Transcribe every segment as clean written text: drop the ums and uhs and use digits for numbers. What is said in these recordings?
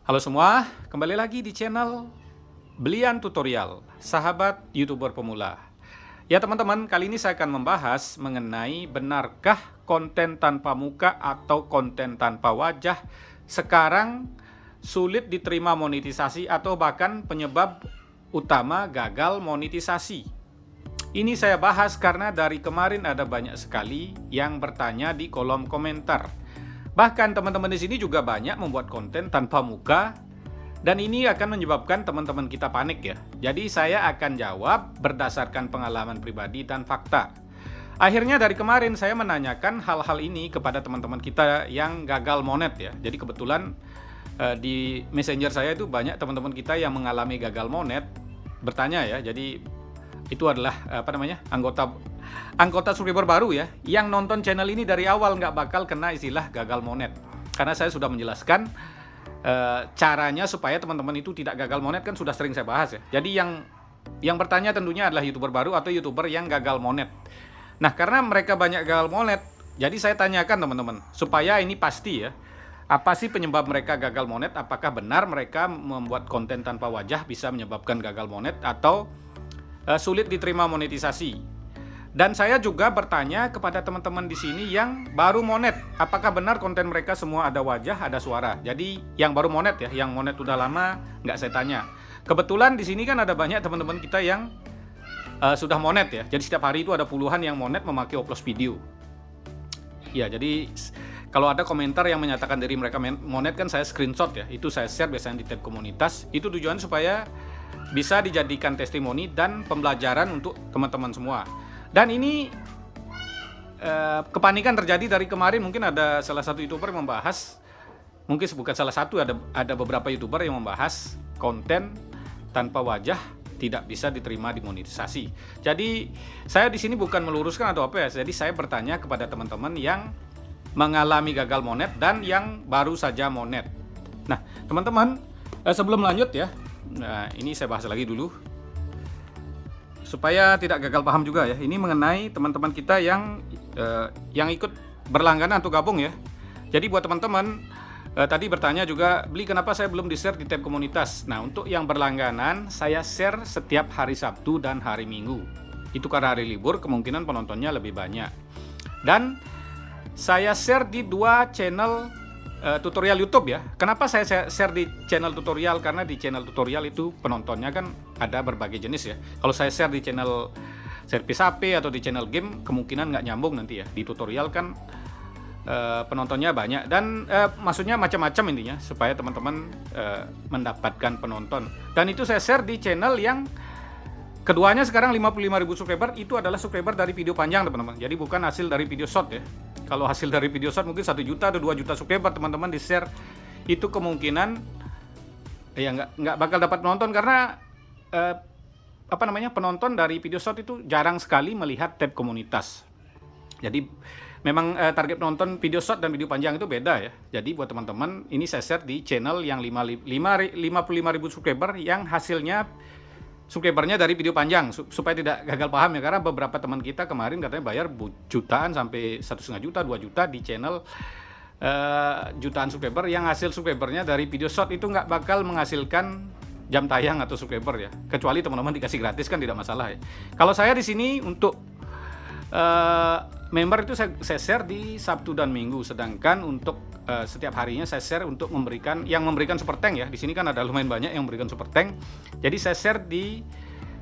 Halo semua, kembali lagi di channel Belian Tutorial, sahabat YouTuber pemula. Ya teman-teman, kali ini saya akan membahas mengenai benarkah konten tanpa muka atau konten tanpa wajah sekarang sulit diterima monetisasi atau bahkan penyebab utama gagal monetisasi. Ini saya bahas karena dari kemarin ada banyak sekali yang bertanya di kolom komentar. Bahkan teman-teman di sini juga banyak membuat konten tanpa muka dan ini akan menyebabkan teman-teman kita panik ya. Jadi saya akan jawab berdasarkan pengalaman pribadi dan fakta. Akhirnya dari kemarin saya menanyakan hal-hal ini kepada teman-teman kita yang gagal monet ya. Jadi kebetulan di messenger saya itu banyak teman-teman kita yang mengalami gagal monet bertanya ya. Jadi itu adalah anggota subscriber baru ya, yang nonton channel ini dari awal nggak bakal kena istilah gagal monet. Karena saya sudah menjelaskan caranya supaya teman-teman itu tidak gagal monet, kan sudah sering saya bahas ya. Jadi yang bertanya tentunya adalah YouTuber baru atau YouTuber yang gagal monet. Nah, karena mereka banyak gagal monet, jadi saya tanyakan teman-teman, supaya ini pasti ya, apa sih penyebab mereka gagal monet? Apakah benar mereka membuat konten tanpa wajah bisa menyebabkan gagal monet atau sulit diterima monetisasi? Dan saya juga bertanya kepada teman-teman di sini yang baru monet, apakah benar konten mereka semua ada wajah, ada suara? Jadi yang baru monet ya, yang monet udah lama nggak saya tanya. Kebetulan di sini kan ada banyak teman-teman kita yang sudah monet ya. Jadi setiap hari itu ada puluhan yang monet memakai Oplos Video. Ya, jadi kalau ada komentar yang menyatakan diri mereka monet kan saya screenshot ya. Itu saya share biasanya di tab komunitas. Itu tujuan supaya bisa dijadikan testimoni dan pembelajaran untuk teman-teman semua. Dan ini kepanikan terjadi dari kemarin. Mungkin ada salah satu YouTuber yang membahas, mungkin bukan salah satu, ada beberapa YouTuber yang membahas konten tanpa wajah tidak bisa diterima di monetisasi. Jadi saya di sini bukan meluruskan atau apa ya. Jadi saya bertanya kepada teman-teman yang mengalami gagal monet dan yang baru saja monet. Nah, teman-teman, sebelum lanjut ya, nah ini saya bahas lagi dulu supaya tidak gagal paham juga ya. Ini mengenai teman-teman kita yang ikut berlangganan atau gabung ya. Jadi buat teman-teman tadi bertanya juga, beli kenapa saya belum di-share di tab komunitas. Nah, untuk yang berlangganan saya share setiap hari Sabtu dan hari Minggu. Itu karena hari libur kemungkinan penontonnya lebih banyak. Dan saya share di dua channel tutorial YouTube ya. Kenapa saya share di channel tutorial? Karena di channel tutorial itu penontonnya kan ada berbagai jenis ya. Kalau saya share di channel servis HP atau di channel game, kemungkinan nggak nyambung nanti ya. Di tutorial kan penontonnya banyak dan maksudnya macam-macam intinya supaya teman-teman mendapatkan penonton. Dan itu saya share di channel yang keduanya sekarang 55.000 subscriber. Itu adalah subscriber dari video panjang teman-teman. Jadi bukan hasil dari video short ya. Kalau hasil dari video short mungkin 1 juta atau 2 juta subscriber teman-teman di share, itu kemungkinan ya nggak bakal dapat penonton karena penonton dari video short itu jarang sekali melihat tab komunitas. Jadi memang target penonton video short dan video panjang itu beda ya. Jadi buat teman-teman, ini saya share di channel yang 55.000 subscriber yang hasilnya subscribernya dari video panjang supaya tidak gagal paham ya. Karena beberapa teman kita kemarin katanya bayar jutaan sampai 1,5 juta, 2 juta di channel jutaan subscriber yang hasil subscribernya dari video short itu nggak bakal menghasilkan jam tayang atau subscriber ya. Kecuali teman-teman dikasih gratis kan tidak masalah ya. Kalau saya di sini untuk member itu saya share di Sabtu dan Minggu, sedangkan untuk setiap harinya saya share untuk memberikan super tank ya. Di sini kan ada lumayan banyak yang memberikan super tank. Jadi saya share di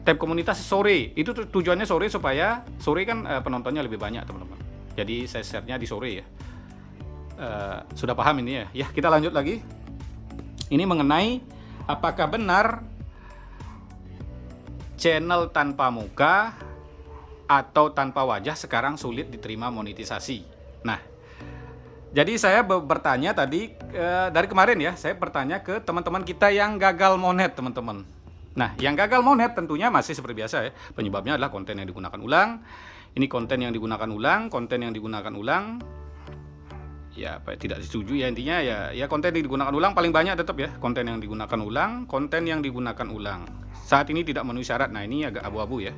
tab komunitas sore. Itu tujuannya sore supaya sore kan penontonnya lebih banyak teman-teman. Jadi saya share-nya di sore ya. Sudah paham ini ya? Ya, kita lanjut lagi. Ini mengenai apakah benar channel tanpa muka atau tanpa wajah sekarang sulit diterima monetisasi. Nah, jadi saya bertanya tadi dari kemarin ya, saya bertanya ke teman-teman kita yang gagal monet teman-teman. Nah, yang gagal monet tentunya masih seperti biasa ya. Penyebabnya adalah konten yang digunakan ulang. Ini konten yang digunakan ulang, konten yang digunakan ulang. Ya, tidak disetujui ya, intinya ya konten yang digunakan ulang paling banyak tetap ya. Konten yang digunakan ulang, konten yang digunakan ulang. Saat ini tidak memenuhi syarat. Nah, ini agak abu-abu ya.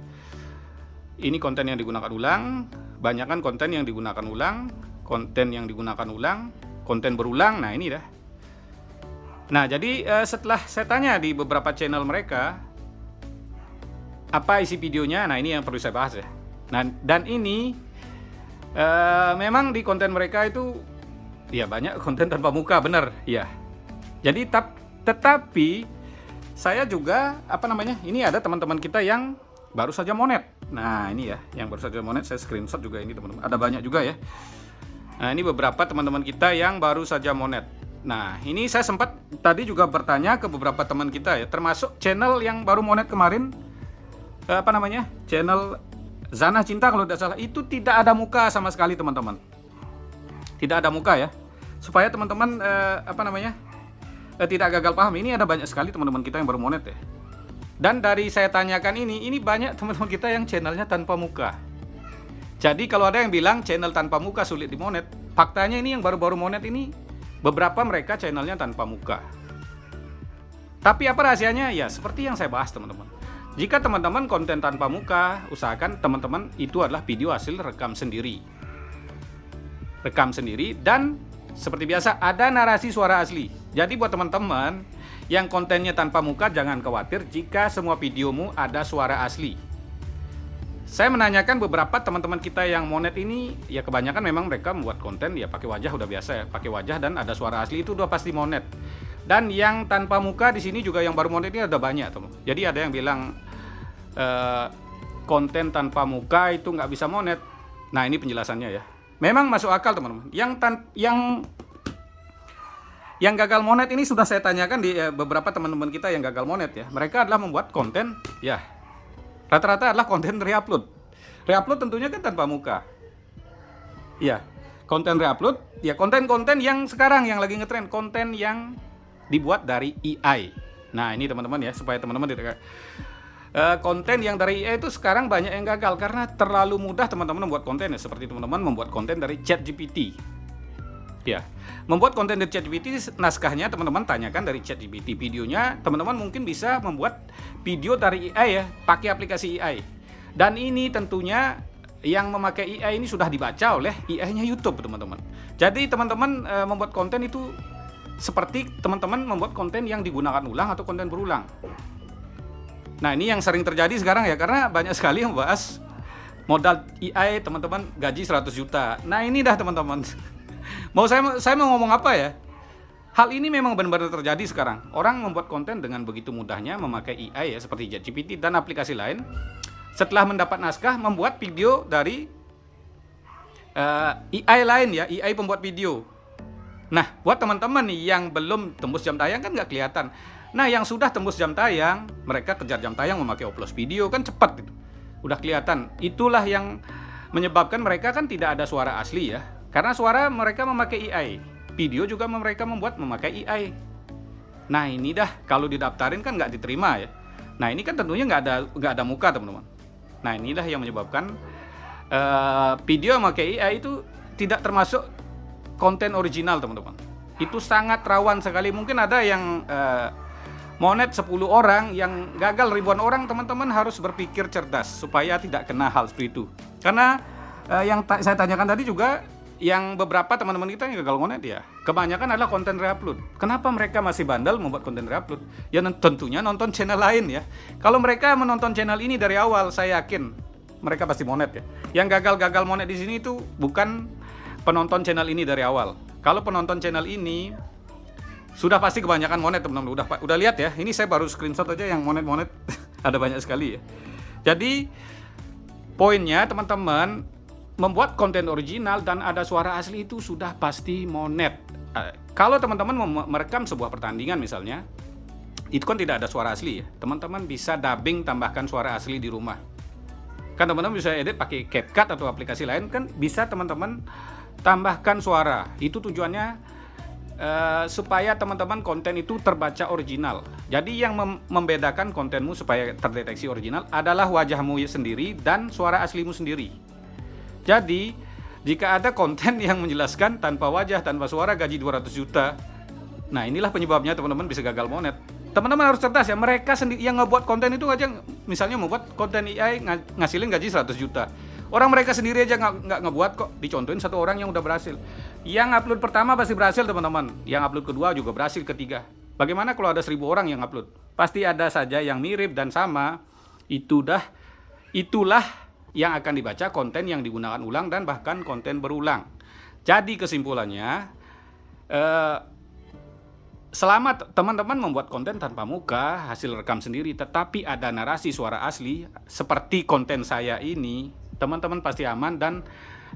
Ini konten yang digunakan ulang, banyakkan konten yang digunakan ulang, konten yang digunakan ulang, konten berulang. Nah, ini dah. Nah, jadi setelah saya tanya di beberapa channel mereka, apa isi videonya? Nah, ini yang perlu saya bahas ya. Nah, dan ini memang di konten mereka itu ya banyak konten tanpa muka, bener ya. Jadi tetapi saya juga ini ada teman-teman kita yang baru saja monet. Nah, ini ya, yang baru saja monet, saya screenshot juga ini teman-teman. Ada banyak juga ya. Nah, ini beberapa teman-teman kita yang baru saja monet. Nah, ini saya sempat tadi juga bertanya ke beberapa teman kita ya, termasuk channel yang baru monet kemarin, channel Zana Cinta kalau tidak salah, itu tidak ada muka sama sekali teman-teman. Tidak ada muka ya. Supaya teman-teman tidak gagal paham. Ini ada banyak sekali teman-teman kita yang baru monet ya. Dan dari saya tanyakan ini banyak teman-teman kita yang channelnya tanpa muka. Jadi kalau ada yang bilang channel tanpa muka sulit dimonet, faktanya ini yang baru-baru monet ini beberapa mereka channelnya tanpa muka. Tapi apa rahasianya? Ya seperti yang saya bahas teman-teman. Jika teman-teman konten tanpa muka, usahakan teman-teman itu adalah video hasil rekam sendiri. Rekam sendiri dan seperti biasa ada narasi suara asli. Jadi buat teman-teman yang kontennya tanpa muka, jangan khawatir jika semua videomu ada suara asli. Saya menanyakan beberapa teman-teman kita yang monet ini, ya kebanyakan memang mereka membuat konten ya pakai wajah, udah biasa ya, pakai wajah dan ada suara asli, itu udah pasti monet. Dan yang tanpa muka di sini juga yang baru monet ini ada banyak teman. Jadi ada yang bilang konten tanpa muka itu nggak bisa monet. Nah, ini penjelasannya ya. Memang masuk akal teman-teman. Yang gagal monet ini sudah saya tanyakan di beberapa teman-teman kita yang gagal monet ya. Mereka adalah membuat konten ya. Rata-rata adalah konten reupload. Reupload tentunya kan tanpa muka. Ya, konten reupload, ya konten-konten yang sekarang yang lagi ngetren, konten yang dibuat dari AI. Nah, ini teman-teman ya, supaya teman-teman tidak konten yang dari AI itu sekarang banyak yang gagal karena terlalu mudah teman-teman membuat konten ya, seperti teman-teman membuat konten dari ChatGPT. Ya, membuat konten dari ChatGPT, naskahnya teman-teman tanyakan dari ChatGPT, videonya teman-teman mungkin bisa membuat video dari AI ya, pakai aplikasi AI. Dan ini tentunya yang memakai AI ini sudah dibaca oleh AI-nya YouTube teman-teman. Jadi teman-teman membuat konten itu seperti teman-teman membuat konten yang digunakan ulang atau konten berulang. Nah, ini yang sering terjadi sekarang ya, karena banyak sekali yang bahas modal AI teman-teman gaji 100 juta. Nah, ini dah teman-teman. Saya mau ngomong apa ya? Hal ini memang benar-benar terjadi sekarang. Orang membuat konten dengan begitu mudahnya memakai AI ya, seperti ChatGPT dan aplikasi lain. Setelah mendapat naskah, membuat video dari AI lain ya, AI pembuat video. Nah, buat teman-teman nih yang belum tembus jam tayang kan nggak kelihatan. Nah, yang sudah tembus jam tayang, mereka kejar jam tayang memakai upload video kan cepat gitu. Udah kelihatan. Itulah yang menyebabkan mereka kan tidak ada suara asli ya. Karena suara mereka memakai AI, video juga mereka membuat memakai AI. Nah, ini dah kalau didaftarin kan nggak diterima ya. Nah, ini kan tentunya nggak ada muka teman-teman. Nah, inilah yang menyebabkan video memakai AI itu tidak termasuk konten original teman-teman. Itu sangat rawan sekali. Mungkin ada yang monet 10 orang, yang gagal ribuan orang, teman-teman harus berpikir cerdas supaya tidak kena hal seperti itu. Karena yang saya tanyakan tadi juga, yang beberapa teman-teman kita yang gagal monet ya, kebanyakan adalah konten reupload. Kenapa mereka masih bandel membuat konten reupload? Ya tentunya nonton channel lain ya. Kalau mereka menonton channel ini dari awal, saya yakin mereka pasti monet ya. Yang gagal monet di sini itu bukan penonton channel ini dari awal. Kalau penonton channel ini sudah pasti kebanyakan monet teman-teman. Udah lihat ya. Ini saya baru screenshot aja yang monet-monet ada banyak sekali ya. Jadi poinnya teman-teman, membuat konten original dan ada suara asli itu sudah pasti monet. Kalau teman-teman merekam sebuah pertandingan misalnya, itu kan tidak ada suara asli ya. Teman-teman bisa dubbing, tambahkan suara asli di rumah. Kan teman-teman bisa edit pakai CapCut atau aplikasi lain, kan bisa teman-teman tambahkan suara. Itu tujuannya supaya teman-teman konten itu terbaca original. Jadi yang membedakan kontenmu supaya terdeteksi original adalah wajahmu sendiri dan suara aslimu sendiri. Jadi, jika ada konten yang menjelaskan tanpa wajah, tanpa suara, gaji 200 juta. Nah, inilah penyebabnya teman-teman bisa gagal monet. Teman-teman harus cerdas ya, mereka sendiri yang ngebuat konten itu aja, misalnya membuat konten AI ngasilin gaji 100 juta. Orang mereka sendiri aja nggak ngebuat kok, dicontohin satu orang yang udah berhasil. Yang upload pertama pasti berhasil teman-teman, yang upload kedua juga berhasil, ketiga. Bagaimana kalau ada 1.000 orang yang upload? Pasti ada saja yang mirip dan sama. Itulah yang akan dibaca konten yang digunakan ulang dan bahkan konten berulang. Jadi kesimpulannya, selama teman-teman membuat konten tanpa muka, hasil rekam sendiri, tetapi ada narasi suara asli, seperti konten saya ini, teman-teman pasti aman dan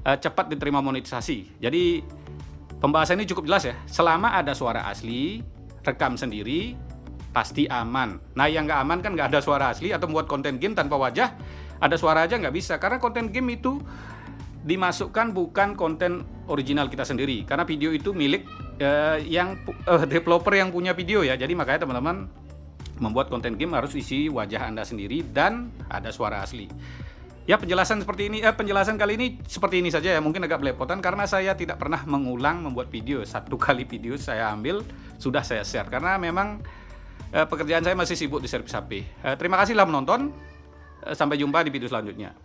cepat diterima monetisasi. Jadi pembahasan ini cukup jelas ya. Selama ada suara asli, rekam sendiri, pasti aman. Nah yang nggak aman kan nggak ada suara asli atau membuat konten game tanpa wajah, ada suara aja nggak bisa. Karena konten game itu dimasukkan bukan konten original kita sendiri. Karena video itu milik developer yang punya video ya. Jadi makanya teman-teman membuat konten game harus isi wajah Anda sendiri dan ada suara asli. Ya penjelasan kali ini seperti ini saja ya. Mungkin agak belepotan karena saya tidak pernah mengulang membuat video. Satu kali video saya ambil sudah saya share karena memang pekerjaan saya masih sibuk di servis HP. Terima kasih telah menonton. Sampai jumpa di video selanjutnya.